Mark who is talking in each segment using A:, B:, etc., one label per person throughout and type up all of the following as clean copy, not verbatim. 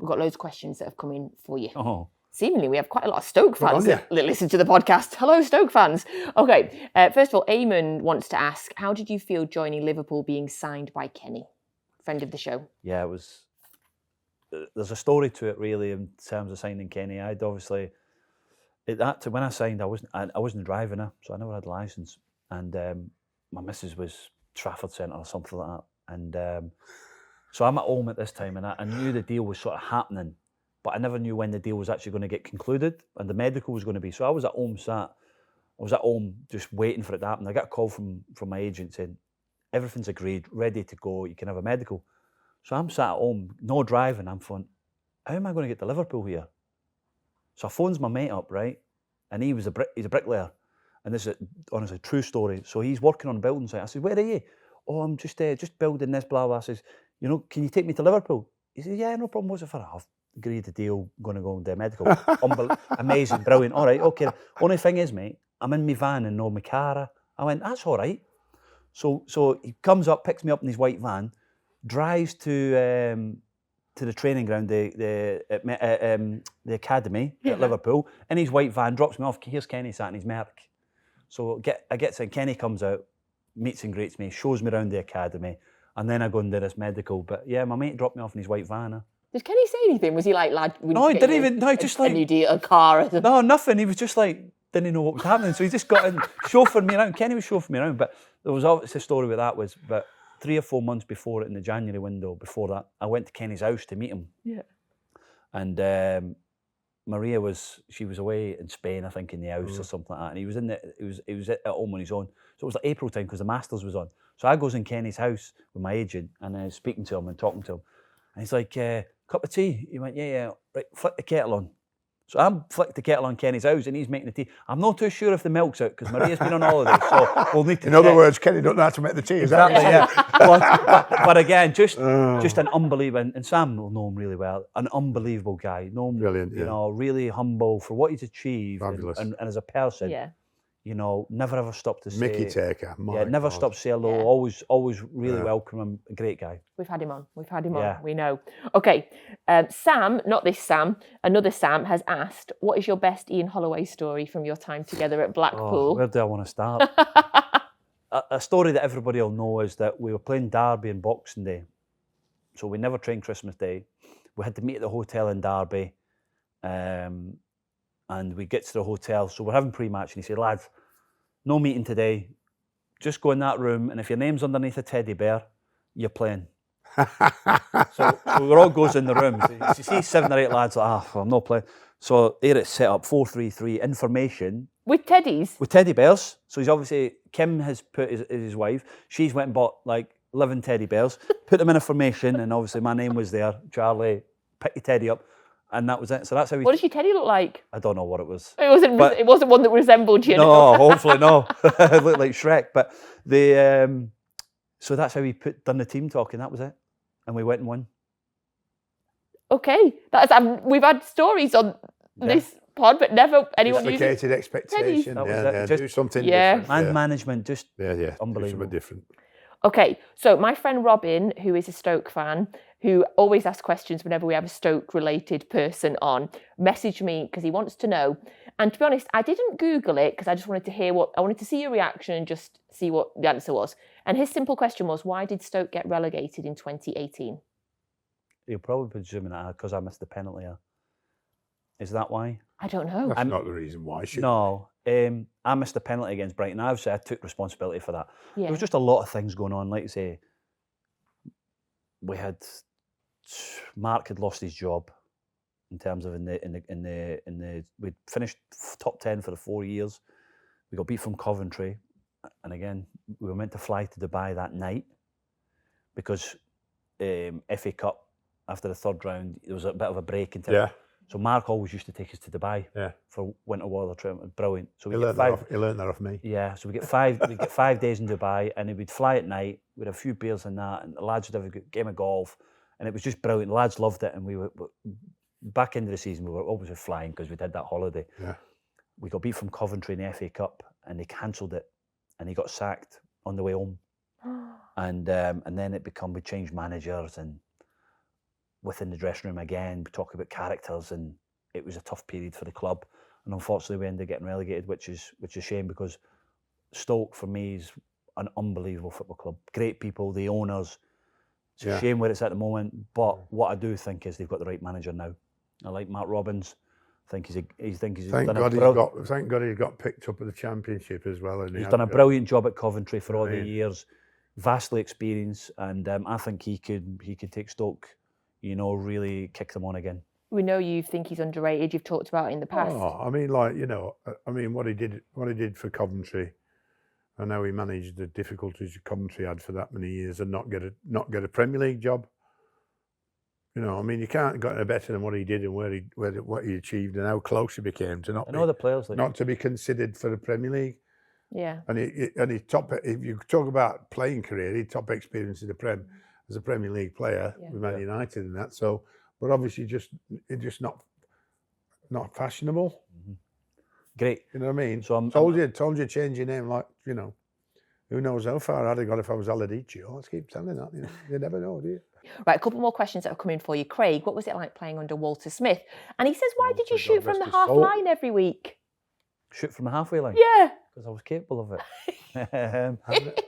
A: we've got loads of questions that have come in for you.
B: Oh.
A: Seemingly, we have quite a lot of Stoke fans that listen to the podcast. Hello, Stoke fans. Okay, first of all, Eamon wants to ask, how did you feel joining Liverpool being signed by Kenny? Friend of the show.
B: Yeah, it was... There's a story to it, really, in terms of signing Kenny. I'd obviously... when I signed, I wasn't driving her, so I never had a licence. And my missus was Trafford Centre or something like that. And so I'm at home at this time, and I knew the deal was sort of happening, but I never knew when the deal was actually going to get concluded and the medical was going to be. So I was at home just waiting for it to happen. I got a call from my agent saying, everything's agreed, ready to go, you can have a medical. So I'm sat at home, no driving, I'm thinking, how am I going to get to Liverpool here? So I phones my mate up, right? And he's a bricklayer. And this is honestly a true story. So he's working on a building site. I said, where are you? Oh, I'm just building this, blah, blah. I says, can you take me to Liverpool? He says, yeah, no problem. What's it for? I've agreed the deal, going to go and do medical. Amazing, brilliant. All right, okay. Only thing is, mate, I'm in my van and no my car. I went, that's all right. So he comes up, picks me up in his white van, drives to the training ground, the academy at Liverpool, in his white van, drops me off. Here's Kenny sat in his Merc. So I get to, Kenny comes out, meets and greets me, shows me around the academy, and then I go and do this medical. But yeah, my mate dropped me off in his white van.
A: Did Kenny say anything? Was he like, lad?
B: No, he didn't even. No, just like
A: a new deal, a car.
B: No, nothing. He was just like, didn't know what was happening. So he just got in, chauffeured me around. Kenny was chauffeuring me around. But there was obviously a story with that was, but 3 or 4 months before it, in the January window, before that, I went to Kenny's house to meet him.
A: Yeah.
B: And Maria was away in Spain, I think, in the house or something like that. And he was at home on his own. So it was like April time because the Masters was on. So I goes in Kenny's house with my agent and I was speaking to him and talking to him. And he's like, cup of tea? He went, yeah, right, flick the kettle on. So I'm flicked the kettle on Kenny's house and he's making the tea. I'm not too sure if the milk's out because Maria's been on holiday, so we'll need to
C: In other words, Kenny don't know how to make the tea, is that
B: exactly, yeah. But again, just an unbelievable, and Sam will know him really well, an unbelievable guy.
C: Brilliant,
B: really humble for what he's achieved.
C: Fabulous.
B: And as a person, never ever stopped to say...
C: Mickey Taker,
B: never stopped to say hello, always really welcome him, a great guy.
A: We've had him on, we know. Okay, Sam, not this Sam, another Sam has asked, what is your best Ian Holloway story from your time together at Blackpool?
B: Where do I want to start? a story that everybody will know is that we were playing Derby on Boxing Day, so we never trained Christmas Day. We had to meet at the hotel in Derby, and we get to the hotel, so we're having pre-match, and he said, lads, no meeting today, just go in that room, and if your name's underneath a teddy bear, you're playing. so we all goes in the room. So you see 7 or 8 lads like, I'm not playing. So here it's set up, 4-3-3, information.
A: With teddies?
B: With teddy bears. So he's obviously, Kim has put his wife, she's went and bought like 11 teddy bears, put them in a formation, and obviously my name was there, Charlie, pick your teddy up. And that was it. So that's how we...
A: What does your teddy look like?
B: I don't know what it was.
A: It wasn't one that resembled you.
B: No, hopefully no. It looked like Shrek. But so that's how we done the team talk, and that was it. And we went and won.
A: Okay, we've had stories on this pod, but never anyone used
C: Dislocated expectation.
B: Just
C: do something different.
B: Man management, just unbelievable.
C: Do something different.
A: Okay, so my friend Robin, who is a Stoke fan, who always asks questions whenever we have a Stoke-related person on, messaged me because he wants to know. And to be honest, I didn't Google it because I just wanted to hear I wanted to see your reaction and just see what the answer was. And his simple question was, why did Stoke get relegated in 2018?
B: You'll probably be zooming at because I missed the penalty. Is that why?
A: I don't know.
C: That's not the reason why.
B: No, I missed the penalty against Brighton. Obviously, I took responsibility for that. Yeah. There was just a lot of things going on. Like I say, Mark had lost his job in terms of we'd finished top 10 for the 4 years. We got beat from Coventry, and again we were meant to fly to Dubai that night because FA Cup after the third round there was a bit of a break in time.
C: Yeah.
B: So Mark always used to take us to Dubai for winter weather trip. Brilliant. So
C: he learned that off me.
B: Yeah. So we get 5 days in Dubai, and we'd fly at night. We'd have a few beers and that, and the lads would have a game of golf, and it was just brilliant. The lads loved it, and we were back into the season. We were obviously flying because we'd had that holiday.
C: Yeah.
B: We got beat from Coventry in the FA Cup, and they cancelled it, and he got sacked on the way home. And then we changed managers, and within the dressing room again. We talk about characters, and it was a tough period for the club. And unfortunately, we ended up getting relegated, which is a shame, because Stoke for me is an unbelievable football club. Great people, the owners. It's a shame where it's at the moment, but what I do think is they've got the right manager now. I like Matt Robbins. Thank God he's got
C: picked up at the Championship as well. And
B: he's done a brilliant job at Coventry for all the years, vastly experienced, and I think he could take Stoke, really kick them on again.
A: We know you think he's underrated. You've talked about it in the past.
C: Oh, I mean, what he did for Coventry, and how he managed the difficulties Coventry had for that many years and not get a Premier League job. I mean, you can't get any better than what he did and what he achieved and how close he became to not to be considered for the Premier League.
A: Yeah.
C: And he top. If you talk about playing career, he top experience in the Prem as a Premier League player with Man United and that. So, but obviously just not fashionable.
B: Mm-hmm. Great.
C: You know what I mean?
B: So I'm
C: told you change your name, who knows how far I'd have got if I was Aladicio. Let's keep telling that. You never know, do you?
A: Right, a couple more questions that have come in for you. Craig, what was it like playing under Walter Smith? And he says, why did you shoot from the half line every week?
B: Shoot from the halfway line?
A: Yeah.
B: Because I was capable of it.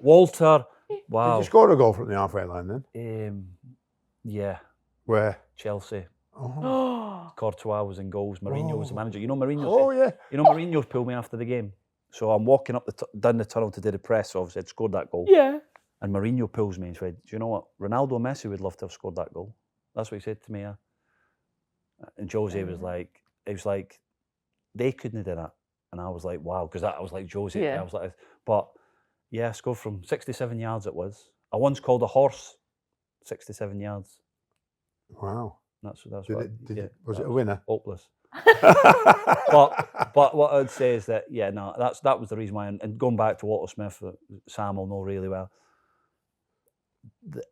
B: Walter, wow.
C: Did you score a goal from the halfway line then?
B: Yeah.
C: Where?
B: Chelsea.
C: Oh.
B: Courtois was in goals. Mourinho was the manager. Mourinho.
C: Oh, yeah.
B: Mourinho pulled me after the game. So I'm walking up down the tunnel to do the press. So obviously I'd scored that goal.
A: Yeah.
B: And Mourinho pulls me and said, "Do you know what? Ronaldo and Messi would love to have scored that goal." That's what he said to me. And Jose was like, they couldn't have done that. And I was like, wow, because I was like Jose.
A: Yeah.
B: I was like, but yeah, I scored from 67 yards it was. I once called a horse 67 yards.
C: Wow.
B: That's
C: was it a winner?
B: Hopeless. but what I'd say is that that was the reason why. And going back to Walter Smith, Sam will know really well.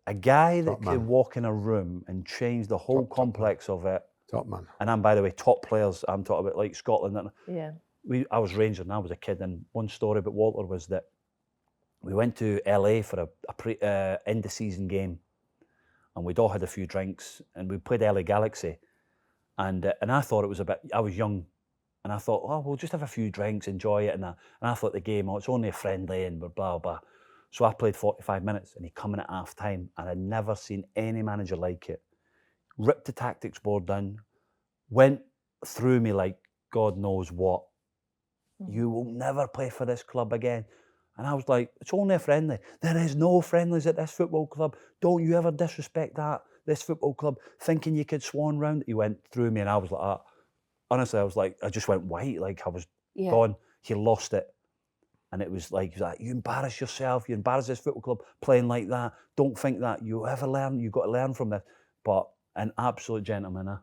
B: A guy that could walk in a room and change the whole complex of it.
C: Top man.
B: And I'm, by the way, top players. I'm talking about like Scotland.
A: Yeah.
B: I was Rangers and I was a kid. And one story about Walter was that we went to LA for a end of season game, and we'd all had a few drinks, and we played LA Galaxy. And I thought it was I was young, and I thought, oh, we'll just have a few drinks, enjoy it. And I thought the game, it's only a friendly and blah, blah. So I played 45 minutes, and he come in at half time, and I'd never seen any manager like it. Ripped the tactics board down, went through me like God knows what. You will never play for this club again. And I was like, it's only a friendly. There is no friendlies at this football club. Don't you ever disrespect this football club, thinking you could swan round. He went through me, and I was like, honestly, I just went white, like I was gone. He lost it. And it was like, you embarrass yourself, you embarrass this football club playing like that. Don't think that. You ever learn, you've got to learn from this. But an absolute gentleman,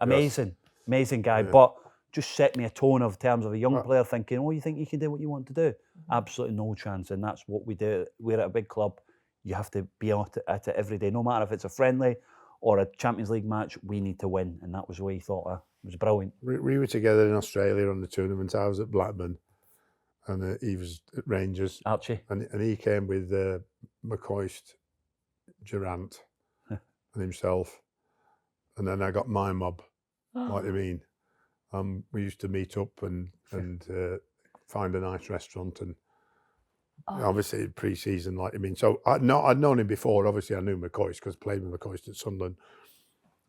B: Amazing guy.
C: Yeah.
B: But just set me a tone of terms of a young player thinking, you think you can do what you want to do? Absolutely no chance. And that's what we do. We're at a big club. You have to be at it every day. No matter if it's a friendly or a Champions League match, we need to win. And that was the way he thought. It was brilliant.
C: We were together in Australia on the tournament. I was at Blackburn, and he was at Rangers.
B: Archie.
C: And he came with McCoist, Durant, and himself. And then I got my mob, like you mean. We used to meet up and find a nice restaurant, and obviously pre-season, like you mean. So I'd known him before. Obviously, I knew McCoist because I played with McCoist at Sunderland.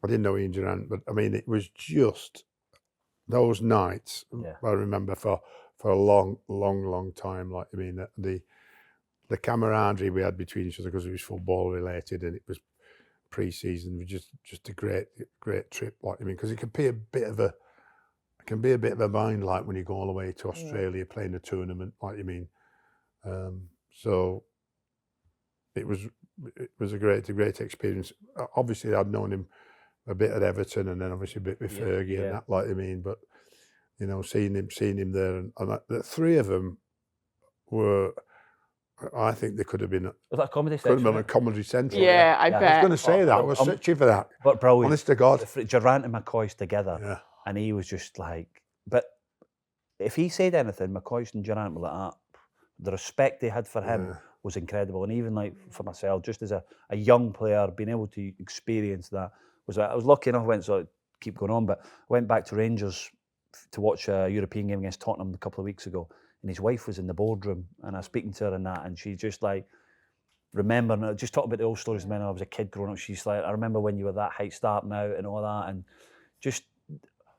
C: I didn't know Ian Durant, but I mean, it was just those nights. Yeah. I remember for a long time. Like I mean, the camaraderie we had between each other because it was football related and it was pre-season. It was just a great trip. Like I mean, because it can be a bit of a bind, like when you go all the way to Australia playing a tournament. Like you mean, so it was a great experience. Obviously, I'd known him a bit at Everton, and then obviously a bit with Fergie and that, like I mean. But seeing him there, and the three of them were. I think they could have been.
B: Was that a comedy
C: central?
B: Could
C: have been a comedy central.
A: Yeah, I bet.
C: I was going to say that. I was searching for that.
B: But brilliant.
C: Honest to God.
B: Durant and McCoist together.
C: Yeah.
B: And he was just like, but if he said anything, McCoist and Durant were like that. The respect they had for him was incredible. And even like for myself, just as a young player, being able to experience that I was lucky enough. Keep going on, but I went back to Rangers to watch a European game against Tottenham a couple of weeks ago, and his wife was in the boardroom, and I was speaking to her and that, and she just like remembering, just talking about the old stories when I was a kid growing up. She's like, I remember when you were that height starting out and all that, and just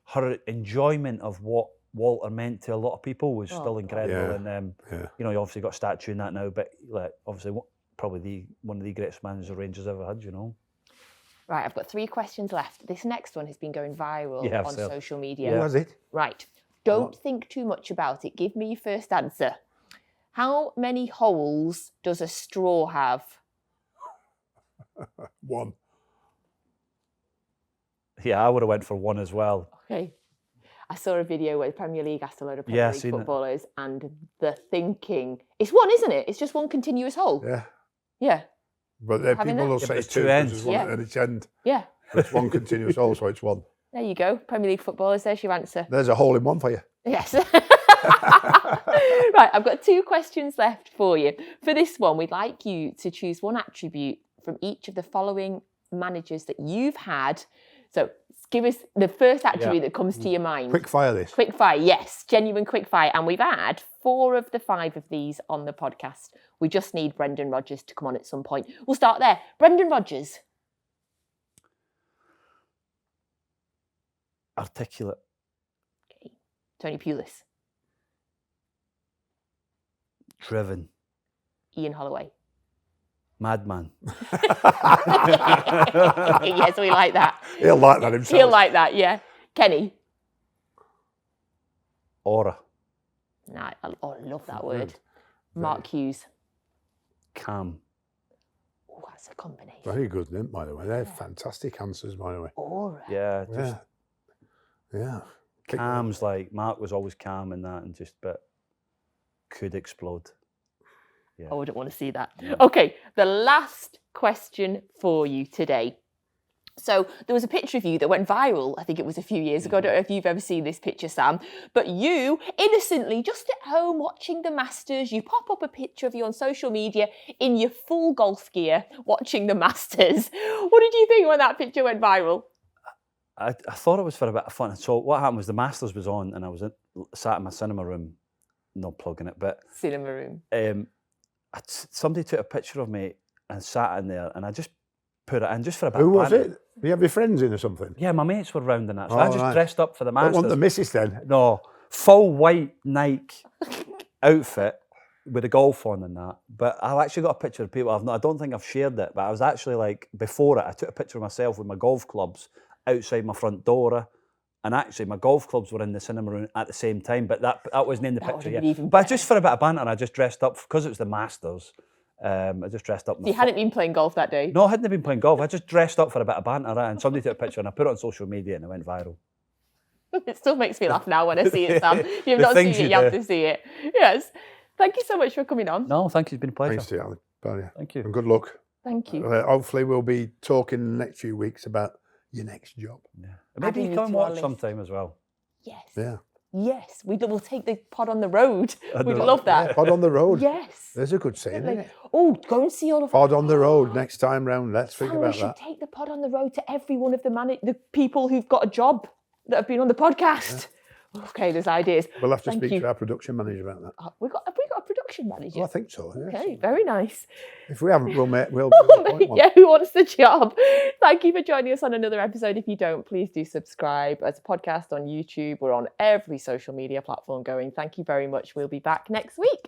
B: her enjoyment of what Walter meant to a lot of people was still incredible.
C: Yeah.
B: And you know, you obviously got a statue in that now, but like obviously probably one of the greatest managers the Rangers ever had, you know.
A: Right, I've got 3 questions left. This next one has been going viral on social media.
C: Who was it?
A: Right. Don't think too much about it. Give me your first answer. How many holes does a straw have?
C: 1.
B: Yeah, I would have went for 1 as well.
A: Okay. I saw a video where the Premier League asked a load of Premier League footballers, and the thinking, it's 1, isn't it? It's just 1 continuous hole.
C: Yeah.
A: Yeah.
C: But people will say it's 2 ends at each end.
A: Yeah.
C: But it's 1 continuous hole, so it's 1.
A: There you go. Premier League footballers, there's your answer.
C: There's a hole in 1 for you.
A: Yes. Right, I've got 2 questions left for you. For this one, we'd like you to choose 1 attribute from each of the following managers that you've had. So give us the first attribute that comes to your mind.
C: Quickfire this.
A: Quickfire, yes. Genuine quickfire. And we've had 4 of the 5 of these on the podcast. We just need Brendan Rodgers to come on at some point. We'll start there. Brendan Rodgers.
B: Articulate.
A: Okay. Tony Pulis.
B: Driven.
A: Ian Holloway.
B: Madman.
A: Yes, we like that.
C: He'll like that himself.
A: He'll like that, yeah. Kenny.
B: Aura.
A: Nah, I love that word. Mark Hughes.
B: Calm.
A: Oh, that's a combination.
C: Very good, isn't it, by the way? They're fantastic answers, by the way.
A: Aura.
B: Yeah. Just
C: Yeah.
B: calm's like, Mark was always calm in that, and but could explode. Yeah.
A: I wouldn't want to see that. Okay, the last question for you today. So there was a picture of you that went viral, I think it was a few years ago. I don't know if you've ever seen this picture, Sam, but you innocently, just at home watching the Masters, you pop up a picture of you on social media in your full golf gear watching the Masters. What did you think when that picture went viral?
B: I thought it was for a bit of fun. So what happened was the Masters was on, and I was sat in my cinema room, not plugging it, but
A: Cinema room.
B: Somebody took a picture of me and sat in there, and I just put it in just for a bit.
C: Who
B: of
C: was
B: banter.
C: it? Do you have your friends in or something?
B: Yeah, my mates were round in that, so
C: Oh,
B: I just
C: right.
B: dressed up for the Masters.
C: Don't want the missus then.
B: No, full white Nike outfit with a golf on and that. But I've actually got a picture of people. I don't think I've shared it, but I was actually like before it. I took a picture of myself with my golf clubs outside my front door, and actually my golf clubs were in the cinema room at the same time. But that wasn't in the picture yet. But just for a bit of banter, I just dressed up because it was the Masters. I just dressed up.
A: So you hadn't been playing golf that day?
B: No, I hadn't been playing golf. I just dressed up for a bit of banter, and somebody took a picture, and I put it on social media, and it went viral.
A: It still makes me laugh now when I see it, Sam. If you've not seen it, you have to see it. Yes. Thank you so much for coming on.
B: No, thank you. It's been a pleasure.
C: Thanks to you, Alan.
B: Thank you.
C: And good luck.
A: Thank you.
C: Hopefully we'll be talking in the next few weeks about your next job.
B: Yeah. Maybe you
A: Adding
B: come
A: it
B: and
A: to our
B: watch
A: list.
B: sometime as well.
A: Yes.
C: Yeah.
A: Yes. We'll take the pod on the road.
B: On the
A: We'd
B: road.
A: love that.
C: Pod on the road.
A: Yes.
C: There's a good saying, isn't it?
A: Oh, go and see all of
C: Pod on the road next time round. Let's think
A: Sam, we
C: about
A: should
C: that.
A: take the pod on the road to every one of the people who've got a job that have been on the podcast. Okay, there's ideas.
C: We'll have to
A: Thank
C: speak
A: you.
C: to our production manager about that.
A: Have we got a production manager?
C: Oh, I think so. Yes.
A: Okay, very nice.
C: If we haven't, we'll appoint one.
A: Yeah, who wants the job? Thank you for joining us on another episode. If you don't, please do subscribe as a podcast on YouTube. We're on every social media platform going. Thank you very much. We'll be back next week.